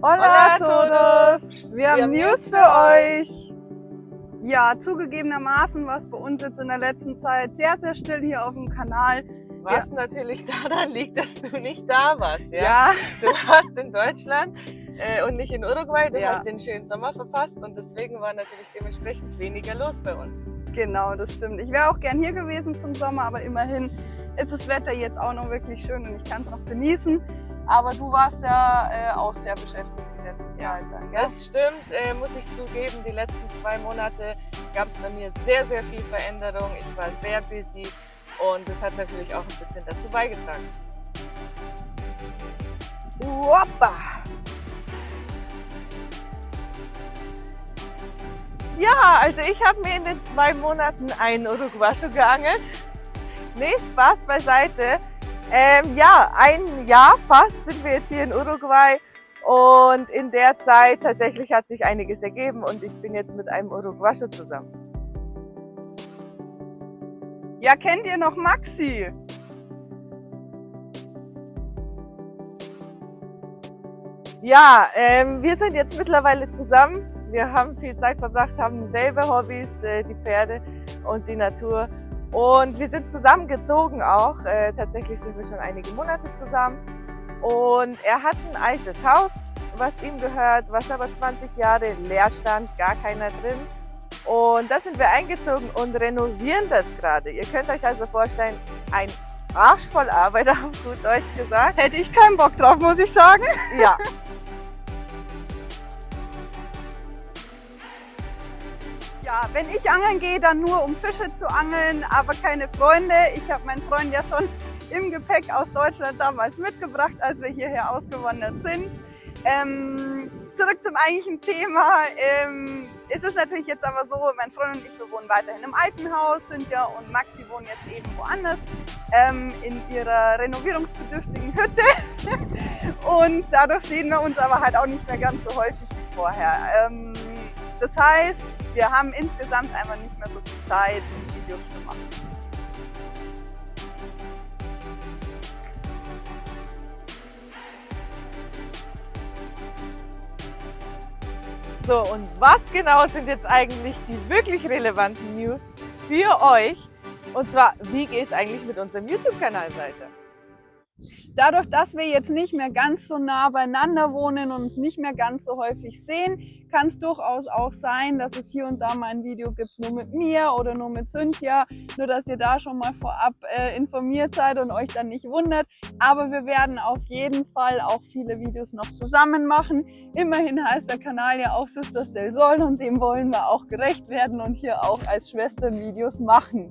Hola todos! Wir haben News für euch! Ja, zugegebenermaßen war es bei uns jetzt in der letzten Zeit sehr, sehr still hier auf dem Kanal. Was natürlich daran liegt, dass du nicht da warst. Ja. Du warst in Deutschland und nicht in Uruguay. Du hast den schönen Sommer verpasst und deswegen war natürlich dementsprechend weniger los bei uns. Genau, das stimmt. Ich wäre auch gern hier gewesen zum Sommer, aber immerhin ist das Wetter jetzt auch noch wirklich schön und ich kann es noch genießen. Aber du warst ja auch sehr beschäftigt die letzte Zeit. Dann, gell? Das stimmt, muss ich zugeben. Die letzten 2 Monate gab es bei mir sehr, sehr viel Veränderung. Ich war sehr busy und das hat natürlich auch ein bisschen dazu beigetragen. Hoppa! Ja, also ich habe mir in den 2 Monaten einen Uruguayo geangelt. Nee, Spaß beiseite. Ja, ein Jahr fast sind wir jetzt hier in Uruguay und in der Zeit tatsächlich hat sich einiges ergeben und ich bin jetzt mit einem Uruguayo zusammen. Ja, kennt ihr noch Maxi? Ja, wir sind jetzt mittlerweile zusammen. Wir haben viel Zeit verbracht, haben selber Hobbys, die Pferde und die Natur. Und wir sind zusammengezogen auch. Tatsächlich sind wir schon einige Monate zusammen. Und er hat ein altes Haus, was ihm gehört, was aber 20 Jahre leer stand, gar keiner drin. Und da sind wir eingezogen und renovieren das gerade. Ihr könnt euch also vorstellen, ein Arsch voll Arbeit, auf gut Deutsch gesagt. Hätte ich keinen Bock drauf, muss ich sagen. Ja. Ja, wenn ich angeln gehe, dann nur um Fische zu angeln, aber keine Freunde. Ich habe meinen Freund ja schon im Gepäck aus Deutschland damals mitgebracht, als wir hierher ausgewandert sind. Zurück zum eigentlichen Thema. Es ist natürlich jetzt aber so, mein Freund und ich, wir wohnen weiterhin im alten Haus, Cynthia und Maxi wohnen jetzt eben woanders, in ihrer renovierungsbedürftigen Hütte. Und dadurch sehen wir uns aber halt auch nicht mehr ganz so häufig wie vorher. Das heißt, wir haben insgesamt einfach nicht mehr so viel Zeit, Videos zu machen. So, und was genau sind jetzt eigentlich die wirklich relevanten News für euch? Und zwar, wie geht es eigentlich mit unserem YouTube-Kanal weiter? Dadurch, dass wir jetzt nicht mehr ganz so nah beieinander wohnen und uns nicht mehr ganz so häufig sehen, kann es durchaus auch sein, dass es hier und da mal ein Video gibt, nur mit mir oder nur mit Cynthia. Nur, dass ihr da schon mal vorab informiert seid und euch dann nicht wundert. Aber wir werden auf jeden Fall auch viele Videos noch zusammen machen. Immerhin heißt der Kanal ja auch Sisters del Sol und dem wollen wir auch gerecht werden und hier auch als Schwestern Videos machen.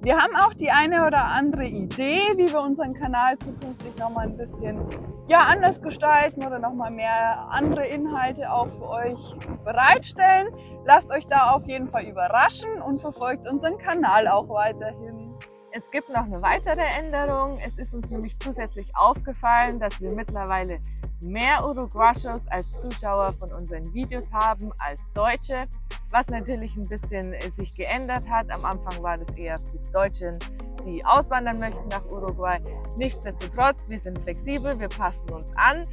Wir haben auch die eine oder andere Idee, wie wir unseren Kanal zukünftig nochmal ein bisschen anders gestalten oder nochmal mehr andere Inhalte auch für euch bereitstellen. Lasst euch da auf jeden Fall überraschen und verfolgt unseren Kanal auch weiterhin. Es gibt noch eine weitere Änderung. Es ist uns nämlich zusätzlich aufgefallen, dass wir mittlerweile mehr Uruguayos als Zuschauer von unseren Videos haben als Deutsche, was natürlich ein bisschen sich geändert hat. Am Anfang war das eher für Deutsche, die auswandern möchten nach Uruguay. Nichtsdestotrotz, wir sind flexibel, wir passen uns an.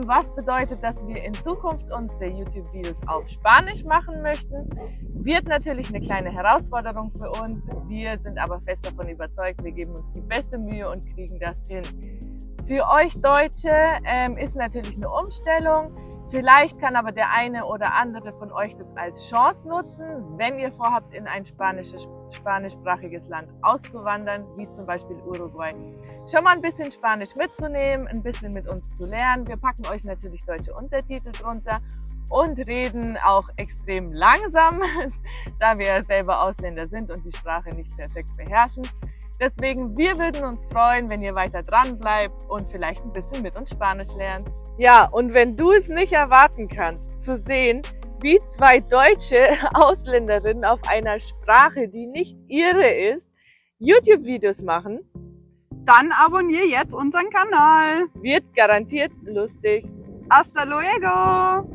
Was bedeutet, dass wir in Zukunft unsere YouTube-Videos auf Spanisch machen möchten. Wird natürlich eine kleine Herausforderung für uns. Wir sind aber fest davon überzeugt, wir geben uns die beste Mühe und kriegen das hin. Für euch Deutsche ist natürlich eine Umstellung. Vielleicht kann aber der eine oder andere von euch das als Chance nutzen, wenn ihr vorhabt, in ein spanischsprachiges Land auszuwandern, wie zum Beispiel Uruguay. Schon mal ein bisschen Spanisch mitzunehmen, ein bisschen mit uns zu lernen. Wir packen euch natürlich deutsche Untertitel drunter und reden auch extrem langsam, da wir selber Ausländer sind und die Sprache nicht perfekt beherrschen. Deswegen, wir würden uns freuen, wenn ihr weiter dran bleibt und vielleicht ein bisschen mit uns Spanisch lernt. Ja, und wenn du es nicht erwarten kannst, zu sehen, wie 2 deutsche Ausländerinnen auf einer Sprache, die nicht ihre ist, YouTube-Videos machen, dann abonniere jetzt unseren Kanal. Wird garantiert lustig. Hasta luego!